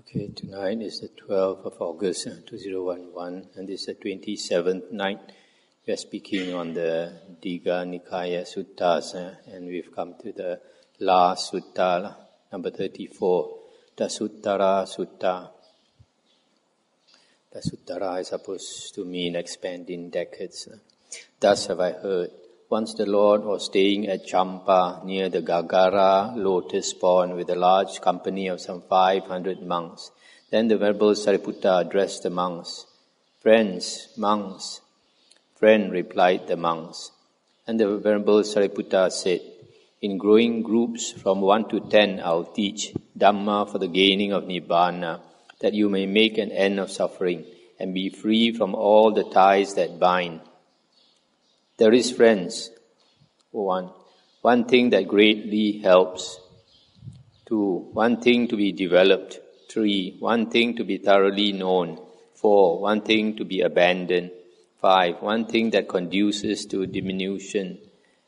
Okay, tonight is the 12th of August 2011, and this is the 27th night. We are speaking on the Digha Nikaya Suttas, and we've come to the last sutta, number 34, Dasuttara Sutta. Dasuttara is supposed to mean expanding decades. Thus have I heard. Once the Lord was staying at Champa near the Gagara lotus pond with a large company of some 500 monks. Then the Venerable Sariputta addressed the monks. Friends, monks. Friend, replied the monks. And the Venerable Sariputta said, in growing groups from 1 to 10 I'll teach Dhamma for the gaining of Nibbana, that you may make an end of suffering and be free from all the ties that bind. There is, friends, one thing that greatly helps. 2, one thing to be developed. 3, one thing to be thoroughly known. 4, one thing to be abandoned. 5, one thing that conduces to diminution.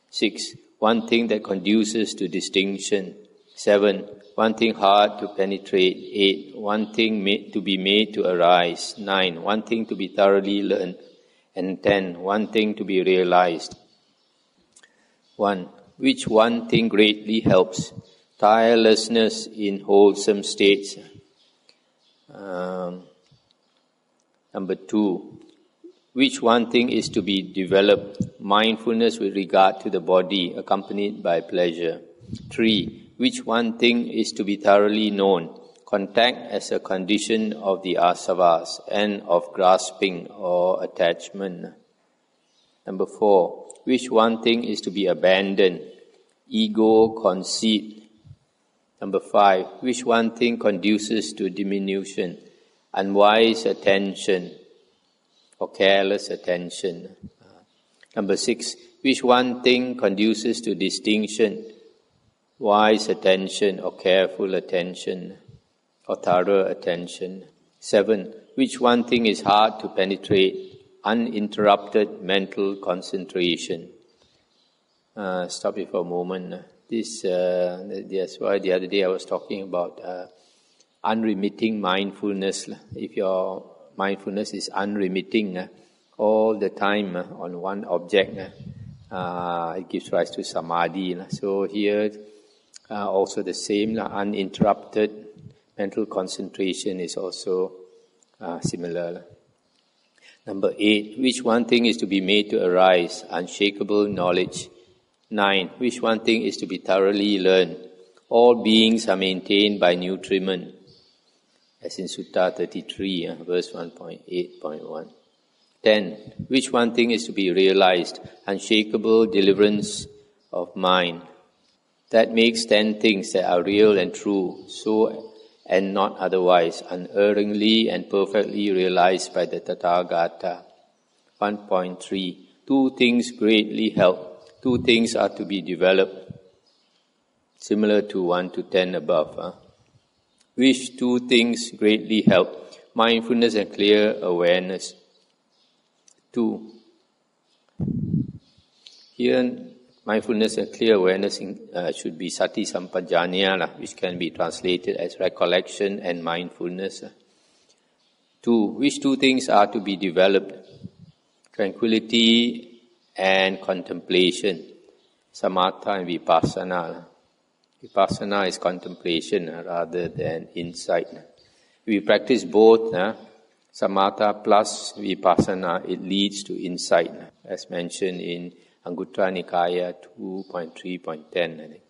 6, one thing that conduces to distinction. 7, one thing hard to penetrate. 8, one thing to be made to arise. 9, one thing to be thoroughly learned. And 10, one thing to be realized. 1. Which one thing greatly helps? Tirelessness in wholesome states. Number 2. Which one thing is to be developed? Mindfulness with regard to the body, accompanied by pleasure. 3. Which one thing is to be thoroughly known? Contact as a condition of the asavas and of grasping or attachment. Number 4. Which one thing is to be abandoned? Ego, conceit. Number 5. Which one thing conduces to diminution? Unwise attention or careless attention. Number 6. Which one thing conduces to distinction? Wise attention or careful attention, or thorough attention. 7. Which one thing is hard to penetrate? Uninterrupted mental concentration. Stop it for a moment. That's why the other day I was talking about unremitting mindfulness. If your mindfulness is unremitting all the time on one object, it gives rise to samadhi. So here also the same, uninterrupted mental concentration is also similar. Number 8, which one thing is to be made to arise? Unshakable knowledge. 9, which one thing is to be thoroughly learned? All beings are maintained by nutriment, as in Sutta 33, verse 1.8.1. 10, which one thing is to be realized? Unshakable deliverance of mind. That makes 10 things that are real and true, so and not otherwise, unerringly and perfectly realized by the Tathagata. 1.3. 2 things greatly help. 2 things are to be developed, similar to 1 to 10 above. Which 2 things greatly help? Mindfulness and clear awareness. 2. Here, mindfulness and clear awareness should be sati sampajanya, which can be translated as recollection and mindfulness. 2. Which 2 things are to be developed? Tranquility and contemplation. Samatha and vipassana. Vipassana is contemplation rather than insight. If we practice both, samatha plus vipassana, it leads to insight, as mentioned in Anguttara Nikaya 2.3.10, I think.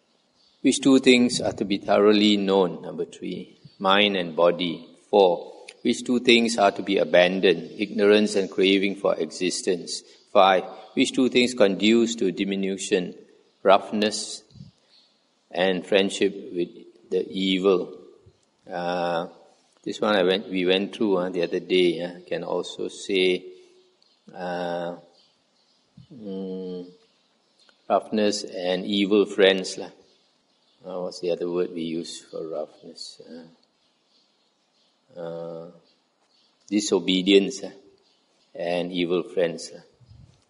Which 2 things are to be thoroughly known? Number 3, mind and body. 4, which 2 things are to be abandoned? Ignorance and craving for existence. 5, which 2 things conduce to diminution? Roughness and friendship with the evil. This one we went through the other day. Can also say roughness and evil friends. What's the other word we use for roughness? Disobedience and evil friends.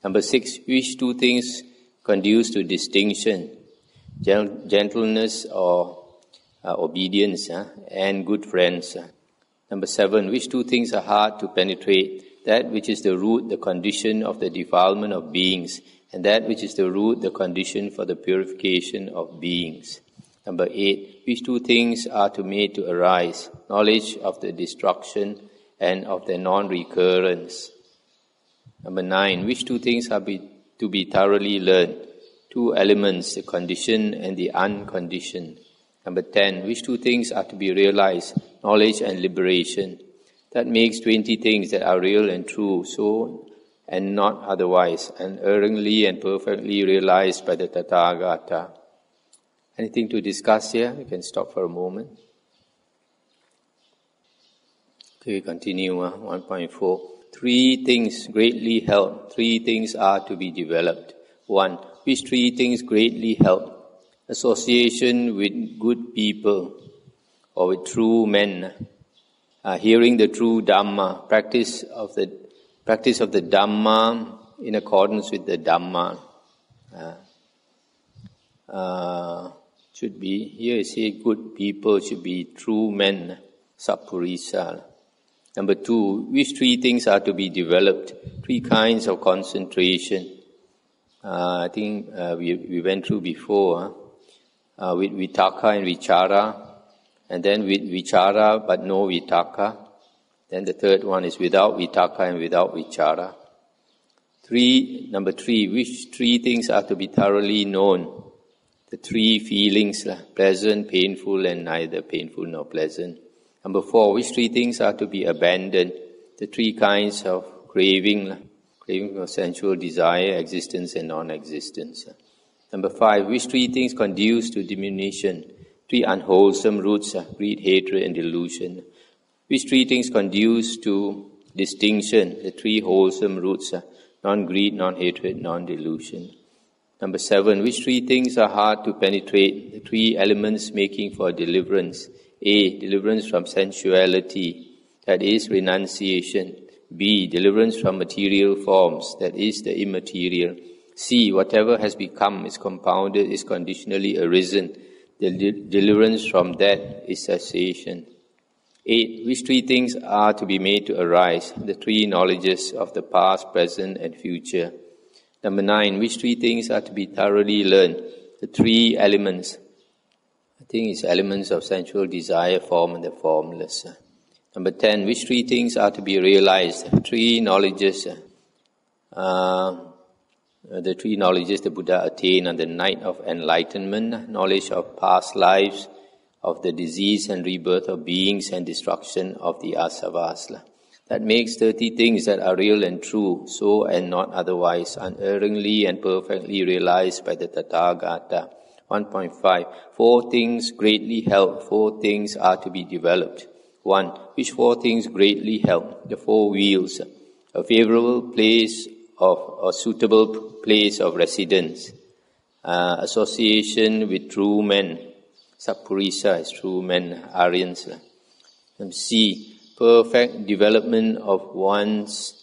Number 6, which 2 things conduce to distinction? Gentleness or obedience and good friends. Number 7, which two things are hard to penetrate? That which is the root, the condition of the defilement of beings, and that which is the root, the condition for the purification of beings. Number 8, which two things are to made to arise? Knowledge of the destruction and of their non-recurrence. Number 9, which two things are to be thoroughly learned? Two elements, the conditioned and the unconditioned. Number 10, which two things are to be realized? Knowledge and liberation. That makes 20 things that are real and true, so and not otherwise, unerringly and perfectly realized by the Tathagata. Anything to discuss here? We can stop for a moment. Okay, we continue. 1.4. Three things greatly help. Three things are to be developed. 1. Which three things greatly help? Association with good people or with true men. Hearing the true Dhamma. Practice of the Dhamma in accordance with the Dhamma. Should be, here I say good people should be true men, sappurisa. Number 2, which three things are to be developed? Three kinds of concentration. I think we went through before, with vitaka and vichara, and then with vichara but no vitaka. Then the third one is without vitaka and without vichara. Number 3, which three things are to be thoroughly known? The three feelings, pleasant, painful, and neither painful nor pleasant. Number 4, which three things are to be abandoned? The three kinds of craving for sensual desire, existence and non-existence. Number 5, which three things conduce to diminution? Three unwholesome roots, greed, hatred and delusion. Which three things conduce to distinction? The three wholesome roots, non-greed, non-hatred, non-delusion. Number 7, which three things are hard to penetrate? The three elements making for deliverance. A, deliverance from sensuality, that is renunciation. B, deliverance from material forms, that is the immaterial. C, whatever has become, is compounded, is conditionally arisen. The deliverance from that is cessation. 8, which three things are to be made to arise? The three knowledges of the past, present and future. Number 9, which three things are to be thoroughly learned? The three elements. I think it's elements of sensual desire, form and the formless. Number 10, which three things are to be realized? Three knowledges. The three knowledges the Buddha attained on the night of enlightenment. Knowledge of past lives, of the disease and rebirth of beings and destruction of the asavas. That makes 30 things that are real and true, so and not otherwise, unerringly and perfectly realized by the Tathagata. 1.5. 4 things greatly help. 4 things are to be developed. 1. Which 4 things greatly help? The 4 wheels. A favorable place of a suitable place of residence. Association with true men. Sappurisa is true men, Aryans. And C. Perfect development of one's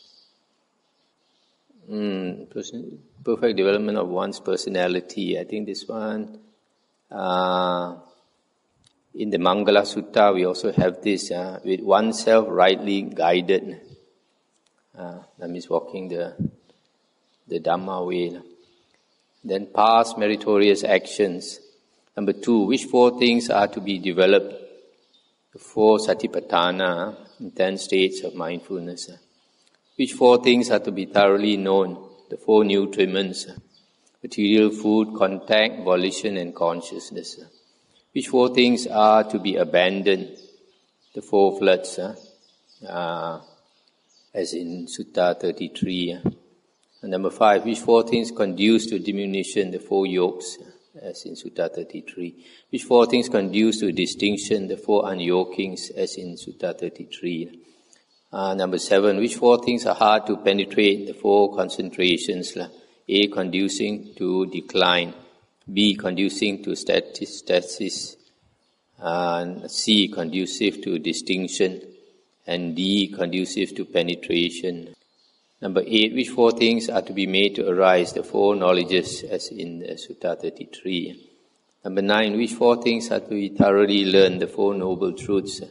perfect development of one's personality. I think this one in the Mangala Sutta we also have this with oneself rightly guided. That means walking the Dhamma way. Then past meritorious actions. Number 2, which 4 things are to be developed? The 4 satipatthana, 10 states of mindfulness. Which 4 things are to be thoroughly known? The 4 nutriments, material food, contact, volition and consciousness. Which 4 things are to be abandoned? The 4 floods, as in Sutta 33. And number 5, which 4 things conduce to diminution? The 4 yokes, as in Sutta 33. Which 4 things conduce to distinction? The 4 unyokings, as in Sutta 33. Number 7, which 4 things are hard to penetrate? The 4 concentrations. A, conducing to decline. B, conducing to stasis. C, conducive to distinction. And D, conducive to penetration. Number 8, which 4 things are to be made to arise? The 4 knowledges, as in Sutta 33. Number 9, which 4 things are to be thoroughly learned? The 4 noble truths.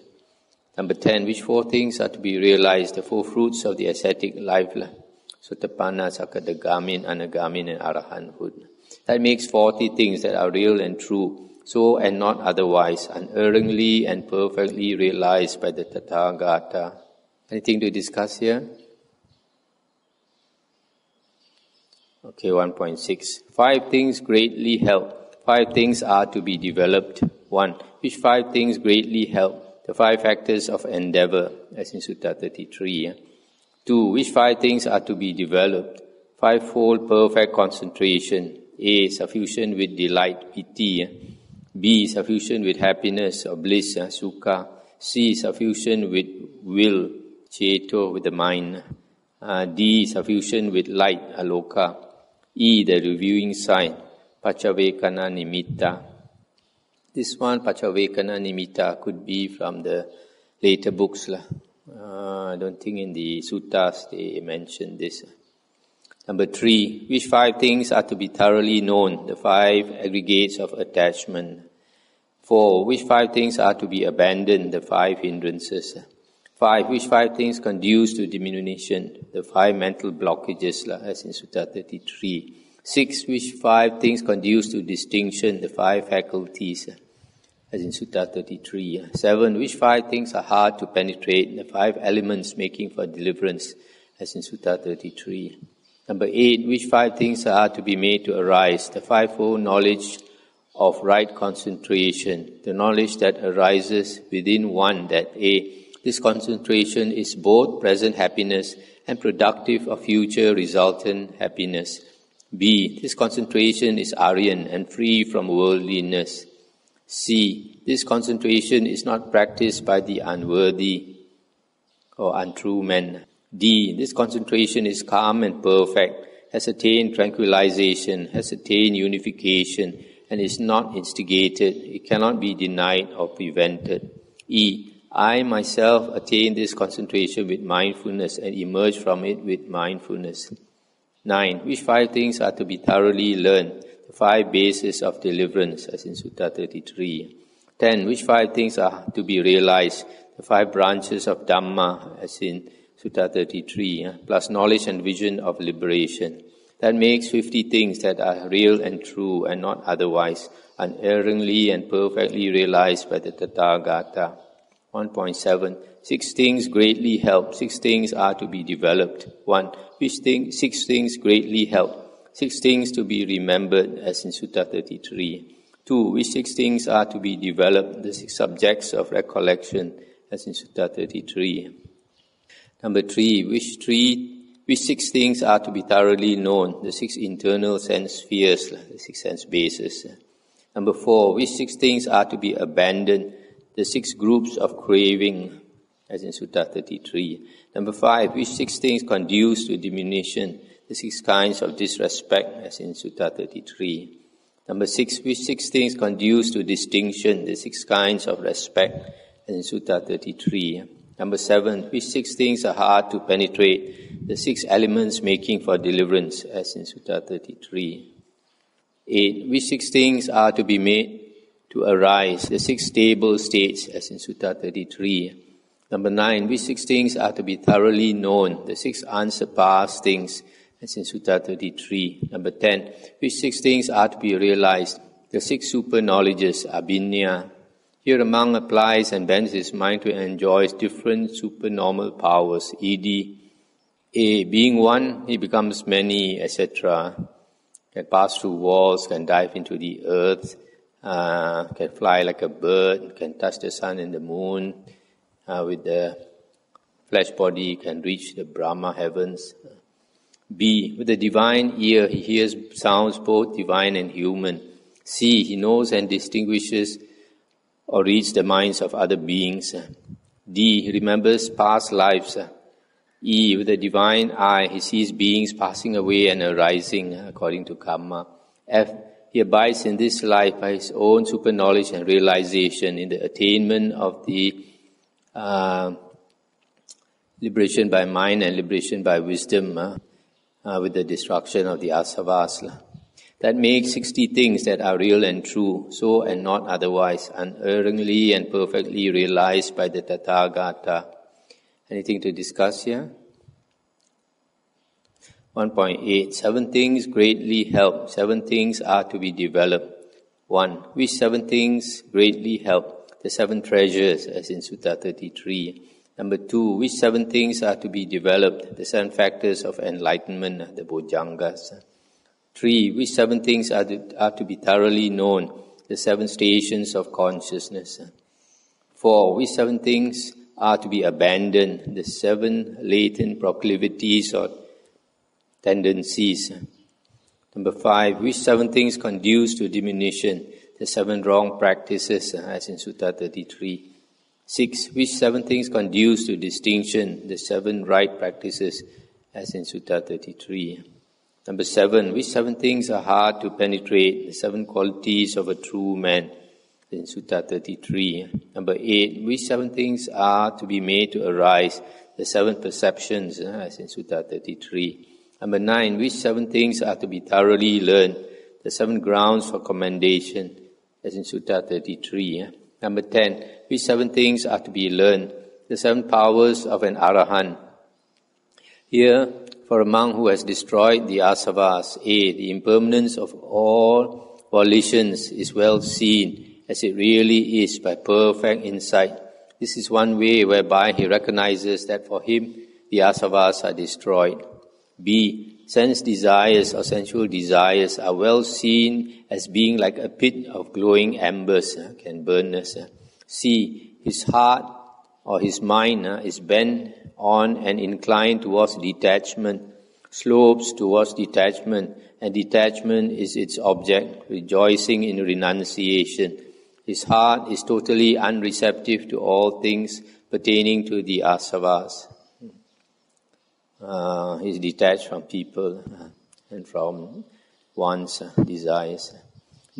Number 10, which 4 things are to be realized, the 4 fruits of the ascetic life? Sotapanna, Sakadagamin, Anagamin, and Arahanthood. That makes 40 things that are real and true, so and not otherwise, unerringly and perfectly realized by the Tathagata. Anything to discuss here? Okay, 1.6. 5 things greatly help. 5 things are to be developed. 1. Which 5 things greatly help? The 5 factors of endeavor, as in Sutta 33. 2. Which 5 things are to be developed? 5-fold perfect concentration. A. Suffusion with delight, piti. B. Suffusion with happiness or bliss, sukha. C. Suffusion with will, ceto, with the mind. D. Suffusion with light, aloka. E. The reviewing sign, pachavekana nimitta. This one, pachavekana nimitta, could be from the later books. I don't think in the suttas they mention this. Number 3, which 5 things are to be thoroughly known? The 5 aggregates of attachment. 4, which 5 things are to be abandoned? The 5 hindrances. 5, which 5 things conduce to diminution? The 5 mental blockages, as in Sutta 33. 6, which 5 things conduce to distinction? The 5 faculties, as in Sutta 33. 7, which 5 things are hard to penetrate? The 5 elements making for deliverance, as in Sutta 33. Number 8, which 5 things are to be made to arise? The 5-fold knowledge of right concentration, the knowledge that arises within one, that A, this concentration is both present happiness and productive of future resultant happiness. B, this concentration is Aryan and free from worldliness. C, this concentration is not practiced by the unworthy or untrue men. D, this concentration is calm and perfect, has attained tranquilization, has attained unification, and is not instigated. It cannot be denied or prevented. E, I myself attain this concentration with mindfulness and emerge from it with mindfulness. 9. Which 5 things are to be thoroughly learned? The 5 bases of deliverance, as in Sutta 33. 10. Which 5 things are to be realized? The 5 branches of Dhamma, as in Sutta 33, plus knowledge and vision of liberation. That makes 50 things that are real and true and not otherwise, unerringly and perfectly realized by the Tathagata. 1.7. 6 things greatly help. 6 things are to be developed. 1. Which 6 things greatly help? 6 things to be remembered, as in Sutta 33. 2. Which 6 things are to be developed? The 6 subjects of recollection, as in Sutta 33. Number 3. Which 6 things are to be thoroughly known? The 6 internal sense spheres, the 6 sense bases. Number 4. Which 6 things are to be abandoned? The 6 groups of craving, as in Sutta 33. Number 5, which 6 things conduce to diminution? The 6 kinds of disrespect, as in Sutta 33. Number 6, which 6 things conduce to distinction? The 6 kinds of respect, as in Sutta 33. Number 7, which 6 things are hard to penetrate? The 6 elements making for deliverance, as in Sutta 33. 8, which 6 things are to be made to arise? The 6 stable states, as in Sutta 33. Number 9, which 6 things are to be thoroughly known? The 6 unsurpassed things, as in Sutta 33. Number 10, which 6 things are to be realized? The 6 super knowledges, abhinya. Here a monk applies and bends his mind to enjoy different supernormal powers, e.g. A, being one, he becomes many, etc. Can pass through walls, can dive into the earth, can fly like a bird, can touch the sun and the moon, with the flesh body can reach the Brahma heavens. B, with the divine ear he hears sounds both divine and human. C, he knows and distinguishes or reads the minds of other beings. D, he remembers past lives. E, with the divine eye he sees beings passing away and arising according to karma. F, he abides in this life by his own super knowledge and realization in the attainment of the liberation by mind and liberation by wisdom with the destruction of the asavas. That makes 60 things that are real and true, so and not otherwise, unerringly and perfectly realized by the Tathagata. Anything to discuss here? 1.8. 7 things greatly help. 7 things are to be developed. 1. Which 7 things greatly help? The 7 treasures, as in Sutta 33. Number 2. Which 7 things are to be developed? The 7 factors of enlightenment, the Bojjhangas. 3. Which 7 things are to be thoroughly known? The 7 stations of consciousness. 4. Which 7 things are to be abandoned? The 7 latent proclivities or tendencies. Number 5. Which 7 things conduce to diminution? The 7 wrong practices, as in Sutta 33. 6. Which 7 things conduce to distinction? The 7 right practices, as in Sutta 33. Number 7. Which 7 things are hard to penetrate? The 7 qualities of a true man, in Sutta 33. Number 8. Which 7 things are to be made to arise? The 7 perceptions, as in Sutta 33. Number 9. Which 7 things are to be thoroughly learned? The 7 grounds for commendation, as in Sutta 33. Number 10. Which 7 things are to be learned? The 7 powers of an Arahant. Here, for a monk who has destroyed the asavas, the impermanence of all volitions is well seen as it really is by perfect insight. This is one way whereby he recognizes that for him the asavas are destroyed. B. Sense desires or sensual desires are well seen as being like a pit of glowing embers, can burn us. C. His heart or his mind is bent on and inclined towards detachment, slopes towards detachment, and detachment is its object, rejoicing in renunciation. His heart is totally unreceptive to all things pertaining to the asavas. He is detached from people and from one's desires.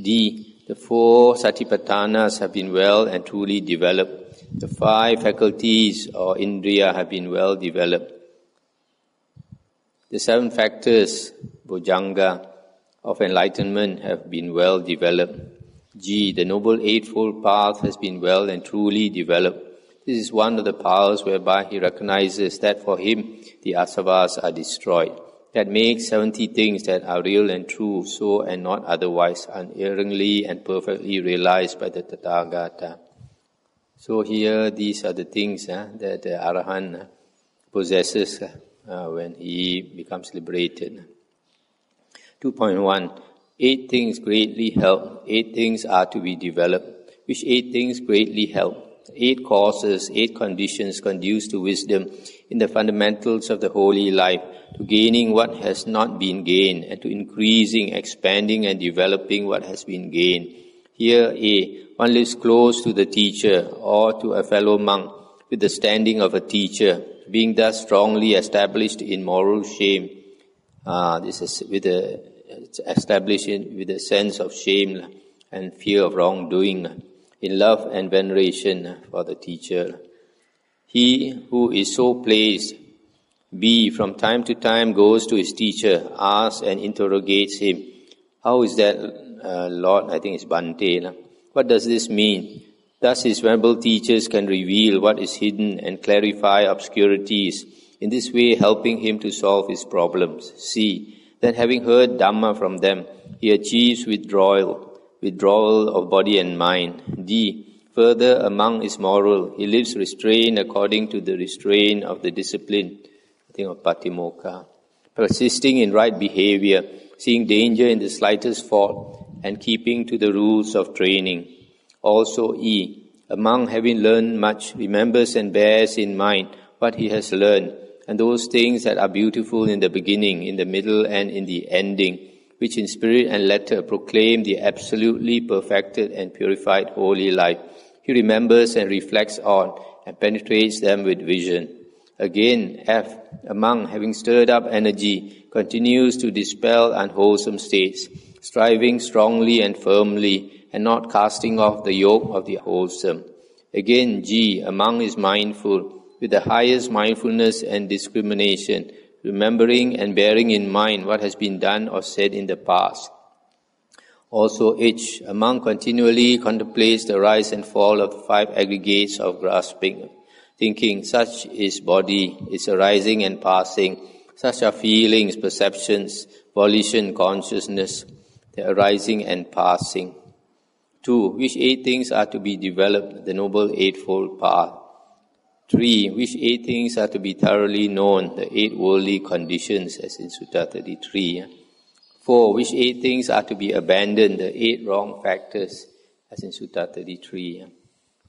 D. The 4 satipatthanas have been well and truly developed. The 5 faculties or indriya have been well developed. The 7 factors, Bojjhanga, of enlightenment have been well developed. G. The Noble Eightfold Path has been well and truly developed. This is one of the powers whereby he recognizes that for him the asavas are destroyed. That makes 70 things that are real and true, so and not otherwise, unerringly and perfectly realized by the Tathagata. So here, these are the things that the Arahant possesses when he becomes liberated. 2.1. 8 things greatly help. 8 things are to be developed. Which 8 things greatly help? 8 causes, 8 conditions conduce to wisdom in the fundamentals of the holy life, to gaining what has not been gained, and to increasing, expanding, and developing what has been gained. Here, A. One lives close to the teacher or to a fellow monk with the standing of a teacher, being thus strongly established in moral shame. This is established with a sense of shame and fear of wrongdoing, in love and veneration for the teacher. He who is so placed, B. From time to time goes to his teacher, asks and interrogates him. How is that, Lord? I think it's Bhante. What does this mean? Thus his venerable teachers can reveal what is hidden and clarify obscurities, in this way helping him to solve his problems. C. Then having heard Dhamma from them, he achieves withdrawal of body and mind. D. Further, a monk is moral. He lives restrained according to the restraint of the discipline, I think of Patimokkha, persisting in right behavior, seeing danger in the slightest fault, and keeping to the rules of training. Also E. A monk having learned much remembers and bears in mind what he has learned, and those things that are beautiful in the beginning, in the middle, and in the ending, which in spirit and letter proclaim the absolutely perfected and purified holy life. He remembers and reflects on and penetrates them with vision. Again, F. A monk having stirred up energy continues to dispel unwholesome states, striving strongly and firmly, and not casting off the yoke of the wholesome. Again, G. A monk is mindful, with the highest mindfulness and discrimination, remembering and bearing in mind what has been done or said in the past. Also H. A monk continually contemplates the rise and fall of the 5 aggregates of grasping, thinking. Such is body, its arising and passing. Such are feelings, perceptions, volition, consciousness, the arising and passing. 2. Which 8 things are to be developed, the Noble Eightfold Path. 3. Which 8 things are to be thoroughly known, the 8 worldly conditions, as in Sutta 33. 4. Which 8 things are to be abandoned, the 8 wrong factors, as in Sutta 33.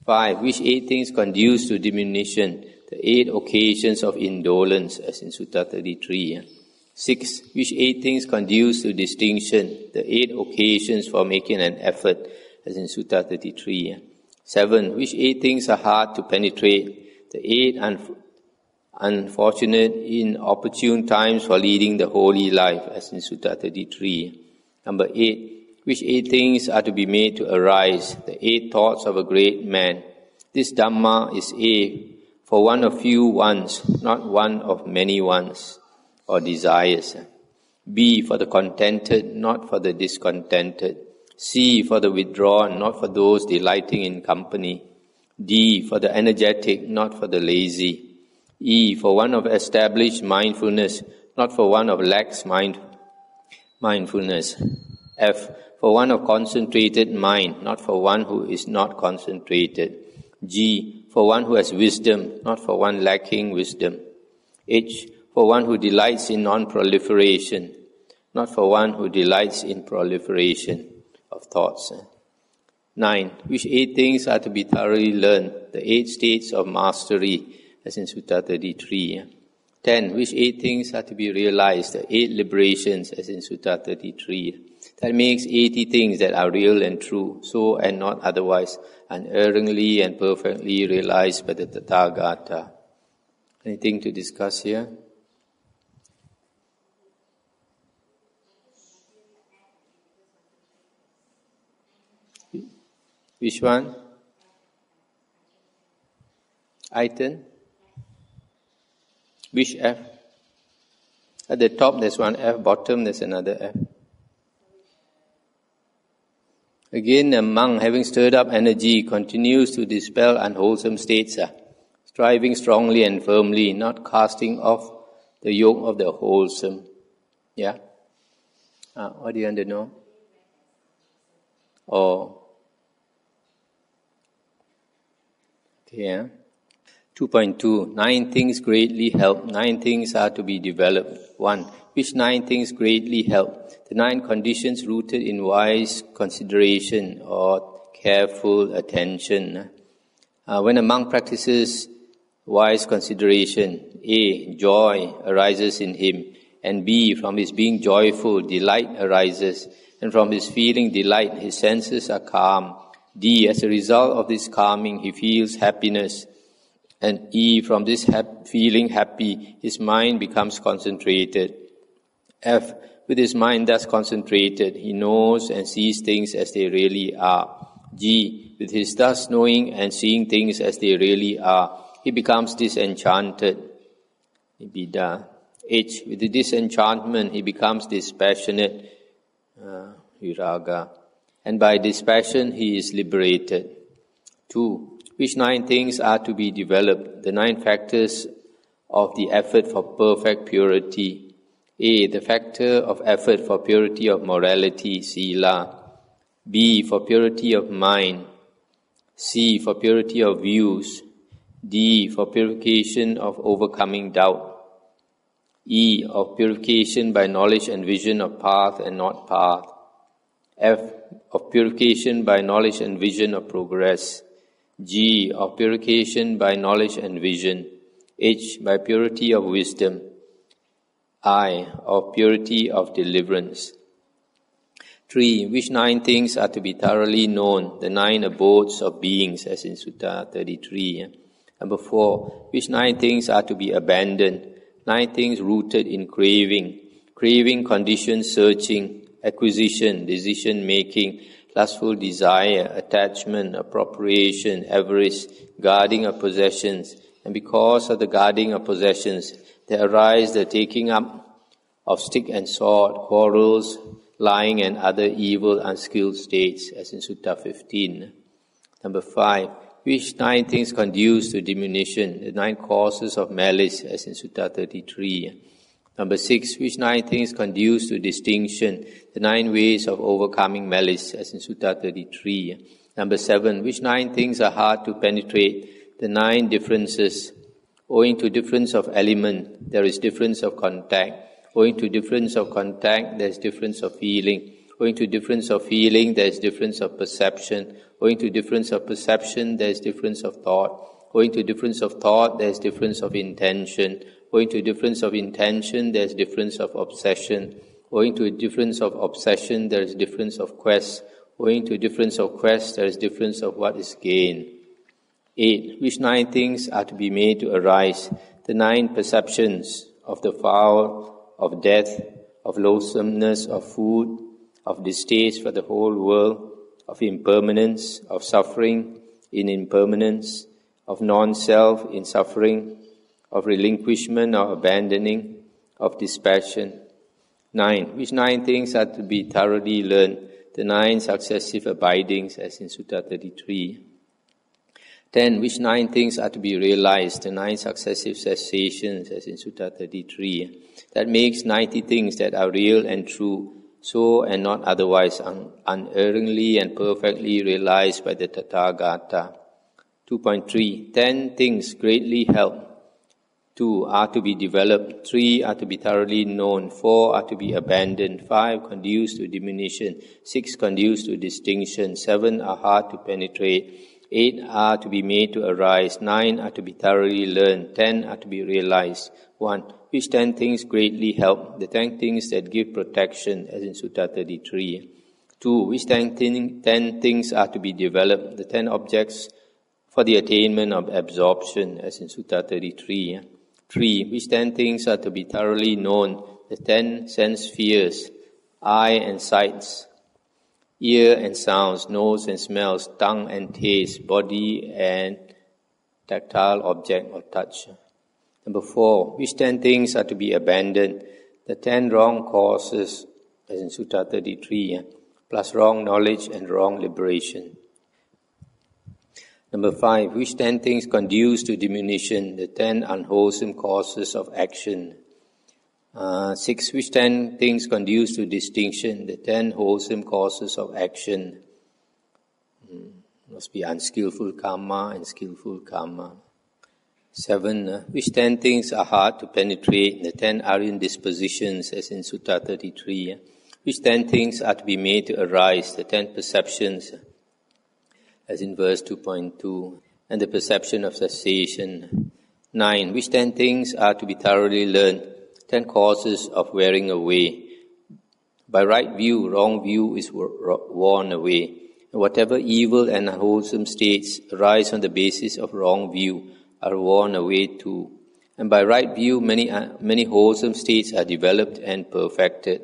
5. Which 8 things conduce to diminution, the 8 occasions of indolence, as in Sutta 33. 6. Which 8 things conduce to distinction, the 8 occasions for making an effort, as in Sutta 33. 7. Which 8 things are hard to penetrate, the 8 unfortunate, inopportune times for leading the holy life, as in Sutta 33. Number 8. Which 8 things are to be made to arise, the 8 thoughts of a great man. This Dhamma is A, for one of few ones, not one of many ones, or desires. B, for the contented, not for the discontented. C, for the withdrawn, not for those delighting in company. D, for the energetic, not for the lazy. E, for one of established mindfulness, not for one of lax mindfulness. F, for one of concentrated mind, not for one who is not concentrated. G, for one who has wisdom, not for one lacking wisdom. H, for one who delights in non-proliferation, not for one who delights in proliferation of thoughts. 9. Which 8 things are to be thoroughly learned, the 8 states of mastery, as in Sutta 33. 10. Which 8 things are to be realized, the 8 liberations, as in Sutta 33. That makes 80 things that are real and true, so and not otherwise, unerringly and perfectly realized by the Tathagata. Anything to discuss here? Which one? Item? Which F? At the top there's one F, bottom there's another F. Again, a monk having stirred up energy continues to dispel unwholesome states, striving strongly and firmly, not casting off the yoke of the wholesome. Yeah? What do you want to know? Oh. Yeah. 2.2. 9 things greatly help. 9 things are to be developed. 1. Which 9 things greatly help? The 9 conditions rooted in wise consideration or careful attention. When a monk practices wise consideration, A. Joy arises in him, and B. From his being joyful, delight arises, and from his feeling delight, his senses are calm. D. As a result of this calming, he feels happiness. And E. From this feeling happy, his mind becomes concentrated. F. With his mind thus concentrated, he knows and sees things as they really are. G. With his thus knowing and seeing things as they really are, he becomes disenchanted. Nibbida. H. With the disenchantment, he becomes dispassionate. Viraga. And by dispassion, he is liberated. 2. Which 9 things are to be developed? The 9 factors of the effort for perfect purity. A. The factor of effort for purity of morality, sila. B. For purity of mind. C. For purity of views. D. For purification of overcoming doubt. E. Of purification by knowledge and vision of path and not path. F. Of purification by knowledge and vision of progress. G. Of purification by knowledge and vision. H. By purity of wisdom. I. Of purity of deliverance. 3. Which 9 things are to be thoroughly known? The 9 abodes of beings, as in Sutta 33. Number 4. Which 9 things are to be abandoned? 9 things rooted in craving. Craving conditions searching, acquisition, decision-making, lustful desire, attachment, appropriation, avarice, guarding of possessions. And because of the guarding of possessions, there arise the taking up of stick and sword, quarrels, lying and other evil, unskilled states, as in Sutta 15. Number 5, which 9 things conduce to diminution, the 9 causes of malice, as in Sutta 33. Number 6, which 9 things conduce to distinction, the 9 ways of overcoming malice, as in Sutta 33. Number 7, which 9 things are hard to penetrate, the 9 differences. Owing to difference of element, there is difference of contact. Owing to difference of contact, there is difference of feeling. Owing to difference of feeling, there is difference of perception. Owing to difference of perception, there is difference of thought. Owing to difference of thought, there is difference of intention. Owing to difference of intention, there is difference of obsession. Owing to difference of obsession, there is difference of quest. Owing to difference of quest, there is difference of what is gained. 8. Which 9 things are to be made to arise? The 9 perceptions of the foul, of death, of loathsomeness, of food, of distaste for the whole world, of impermanence, of suffering in impermanence, of non-self in suffering, of relinquishment or abandoning, of dispassion. 9. Which 9 things are to be thoroughly learned? The 9 successive abidings, as in Sutta 33. 10. Which 9 things are to be realized? The 9 successive cessations, as in Sutta 33. That makes 90 things that are real and true, so and not otherwise, unerringly and perfectly realized by the Tathagata. 2.3. 10 things greatly help. 2 are to be developed. 3 are to be thoroughly known. 4 are to be abandoned. 5 conduce to diminution. 6 conduce to distinction. 7 are hard to penetrate. 8 are to be made to arise. 9 are to be thoroughly learned. 10 are to be realized. 1. Which 10 things greatly help? The 10 things that give protection, as in Sutta 33. 2. Which 10 things are to be developed? The 10 objects for the attainment of absorption, as in Sutta 33. 3. Which 10 things are to be thoroughly known? The 10 sense spheres, eye and sights, ear and sounds, nose and smells, tongue and taste, body and tactile object or touch. Number 4. Which 10 things are to be abandoned? The 10 wrong causes, as in Sutta 33, plus wrong knowledge and wrong liberation. Number 5. Which 10 things conduce to diminution? The 10 unwholesome causes of action. 6. Which 10 things conduce to distinction? The 10 wholesome causes of action. Must be unskillful karma and skillful karma. 7. Which 10 things are hard to penetrate? The 10 Aryan dispositions, as in Sutta 33. Which 10 things are to be made to arise? The 10 perceptions, as in verse 2.2, and the perception of cessation. 9. Which 10 things are to be thoroughly learned? 10 causes of wearing away. By right view, wrong view is worn away. And whatever evil and unwholesome states arise on the basis of wrong view are worn away too. And by right view, many wholesome states are developed and perfected.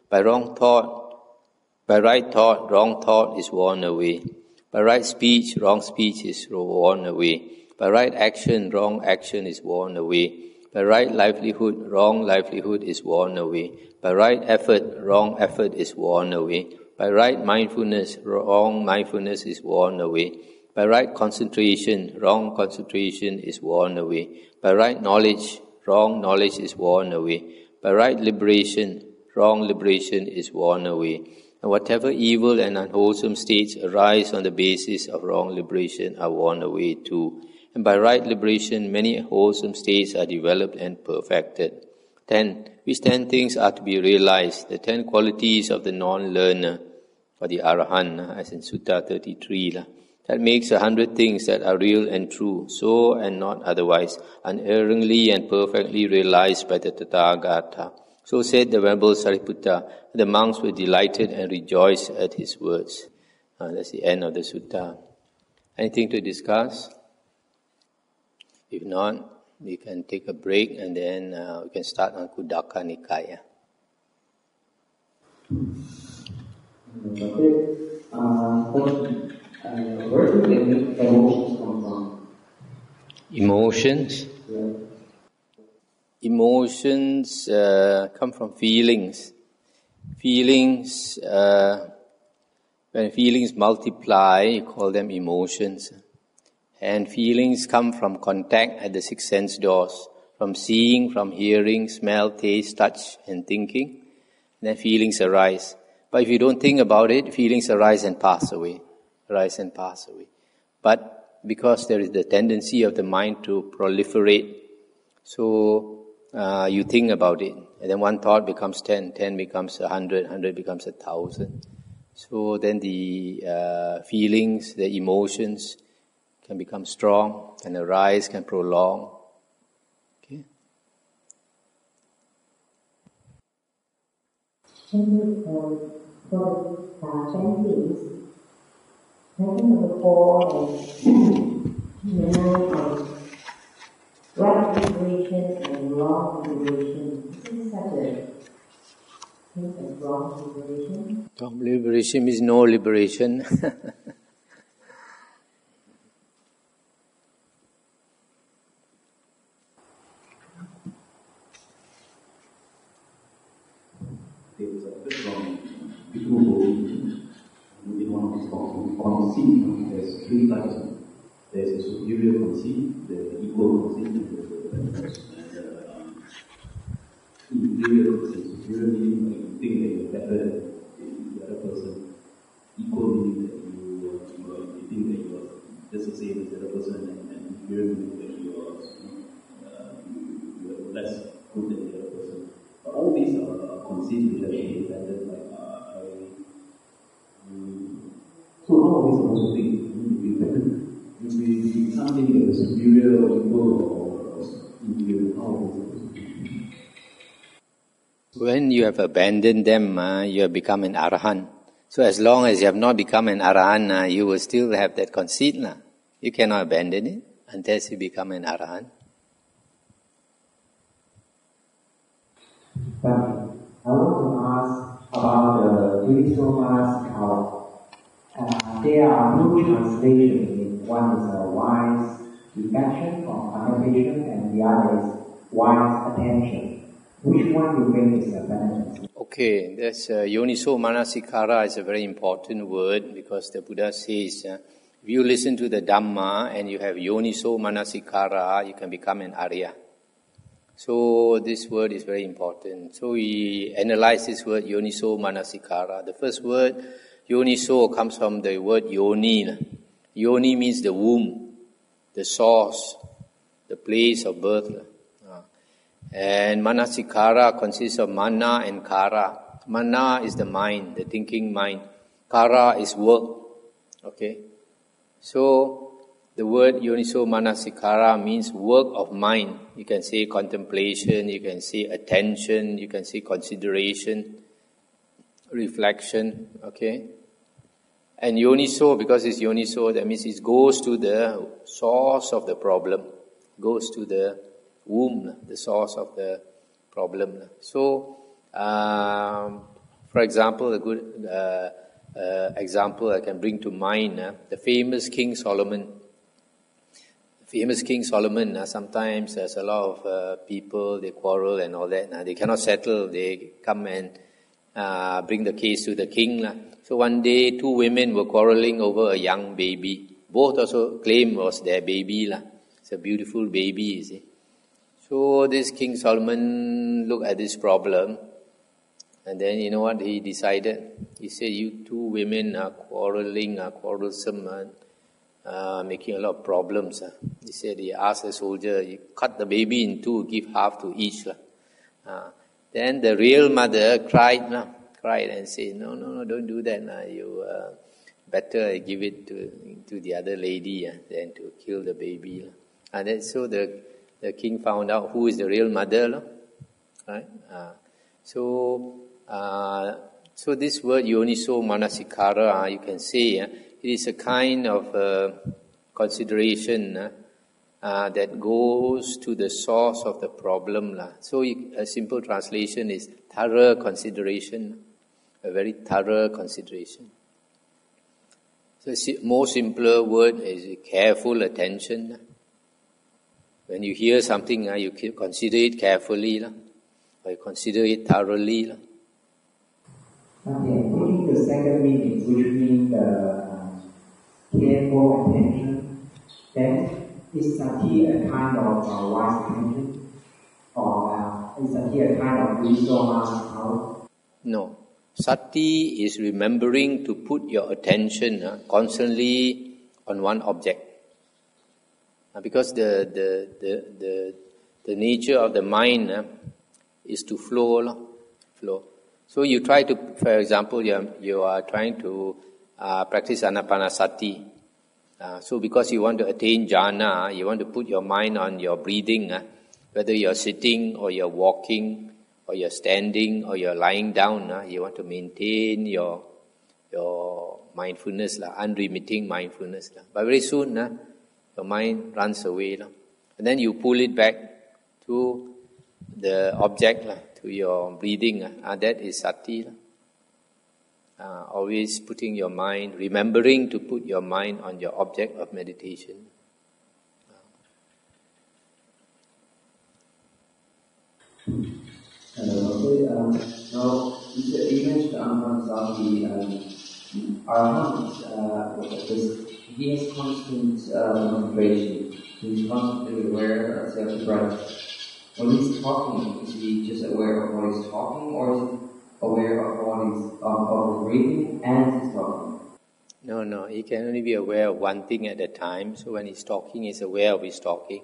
By right thought, wrong thought is worn away. By right speech, wrong speech is worn away. By right action, wrong action is worn away. By right livelihood, wrong livelihood is worn away. By right effort, wrong effort is worn away. By right mindfulness, wrong mindfulness is worn away. By right concentration, wrong concentration is worn away. By right knowledge, wrong knowledge is worn away. By right liberation, wrong liberation is worn away. And whatever evil and unwholesome states arise on the basis of wrong liberation are worn away too. And by right liberation, many wholesome states are developed and perfected. 10. Which 10 things are to be realized? The 10 qualities of the non-learner, or the Arahant, as in Sutta 33. That makes 100 things that are real and true, so and not otherwise, unerringly and perfectly realized by the Tathagata. So said the Venerable Sariputta. The monks were delighted and rejoiced at his words. That's the end of the sutta. Anything to discuss? If not, we can take a break and then we can start on Khuddaka Nikaya. Where do emotions come from? Emotions? Yeah. Emotions come from feelings. Feelings, when feelings multiply, you call them emotions. And feelings come from contact at the 6 sense doors, from seeing, from hearing, smell, taste, touch, and thinking. And then feelings arise. But if you don't think about it, feelings arise and pass away. But because there is the tendency of the mind to proliferate, so you think about it. And then one thought becomes 10, 10 becomes 100, 100 becomes 1,000. So then the feelings, the emotions can become strong, can arise, can prolong. Okay. For chanting, number 4 is right liberation and wrong liberation. This is such a thing as wrong liberation. Wrong liberation means no liberation. Conceit, there's 3 types. There's a superior conceit, the equal conceit, and the inferior conceit. Superior meaning you think that you're better than the other person. Equal meaning that you think that you are just the same as the other person, and inferior meaning that you are less good than the other person. But all these are conceits which are independent. So how are we supposed to think? Be something that is superior or equal or inferior. How are we supposed to think? When you have abandoned them, you have become an arahant. So as long as you have not become an arahant, you will still have that conceit. You cannot abandon it unless you become an arahant. But I want to ask about the Dasuttara. There are 2 translations. One is a wise reflection or contemplation, and the other is wise attention. Which one you think is a better? Okay, that's yoniso manasikara is a very important word because the Buddha says, if you listen to the Dhamma and you have yoniso manasikara, you can become an Arya. So this word is very important. So we analyze this word yoniso manasikara. The first word yoniso comes from the word yoni. Yoni means the womb, the source, the place of birth. And manasikara consists of mana and kara. Mana is the mind, the thinking mind. Kara is work. Okay? So the word yoniso manasikara means work of mind. You can say contemplation, you can say attention, you can say consideration, reflection. Okay? And yoniso, because it's yoniso, that means it goes to the source of the problem, goes to the womb, the source of the problem. So, for example, a good example I can bring to mind, the famous King Solomon. Sometimes there's a lot of people, they quarrel and all that. They cannot settle, they come and bring the case to the king. So one day, 2 women were quarreling over a young baby. Both also claim was their baby. It's a beautiful baby, you see. So this King Solomon looked at this problem, and then you know what he decided? He said, you 2 women are quarreling, are quarrelsome, making a lot of problems. He said, he asked the soldier, you cut the baby in 2, give half to each. Then the real mother cried and said, no, don't do that. You better give it to the other lady than to kill the baby. And then, so the king found out who is the real mother. Right? So this word yoniso manasikara, you can say, it is a kind of consideration that goes to the source of the problem. So a simple translation is thorough consideration, a very thorough consideration. So more simpler word is careful attention. When you hear something, you consider it carefully, or you consider it thoroughly. Okay, taking the second meaning, which means the careful attention, then is sati a kind of wise attention? Or is sati a kind of wisdom power? No. Sati is remembering to put your attention constantly on one object. Because the nature of the mind is to flow. So you try to, for example, you are trying to practice anapanasati. So because you want to attain jhana, you want to put your mind on your breathing, whether you're sitting or you're walking or you're standing or you're lying down, you want to maintain your mindfulness, unremitting mindfulness. But very soon, your mind runs away. And then you pull it back to the object, to your breathing. That is sati. Always putting your mind, remembering to put your mind on your object of meditation. Now, you mentioned Anapanasati, he has constant concentration. He's constantly aware of self-breath. When he's talking, is he just aware of what he's talking, or is he aware of what he's of breathing and he's talking? No, he can only be aware of one thing at a time. So when he's talking, he's aware of his talking.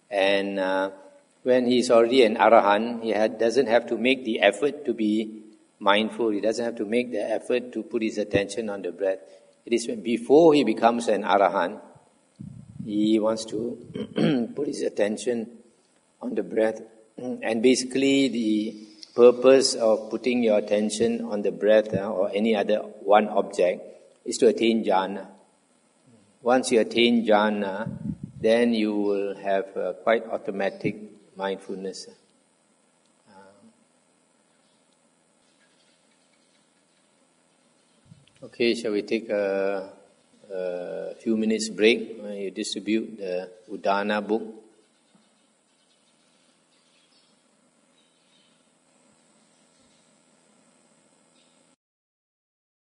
And when he's already an arahant, he doesn't have to make the effort to be mindful. He doesn't have to make the effort to put his attention on the breath. It is before he becomes an arahant, he wants to put his attention on the breath. And basically the purpose of putting your attention on the breath or any other one object is to attain jhana. Once you attain jhana, then you will have quite automatic mindfulness. Okay, shall we take a few minutes break? You distribute the Udana book.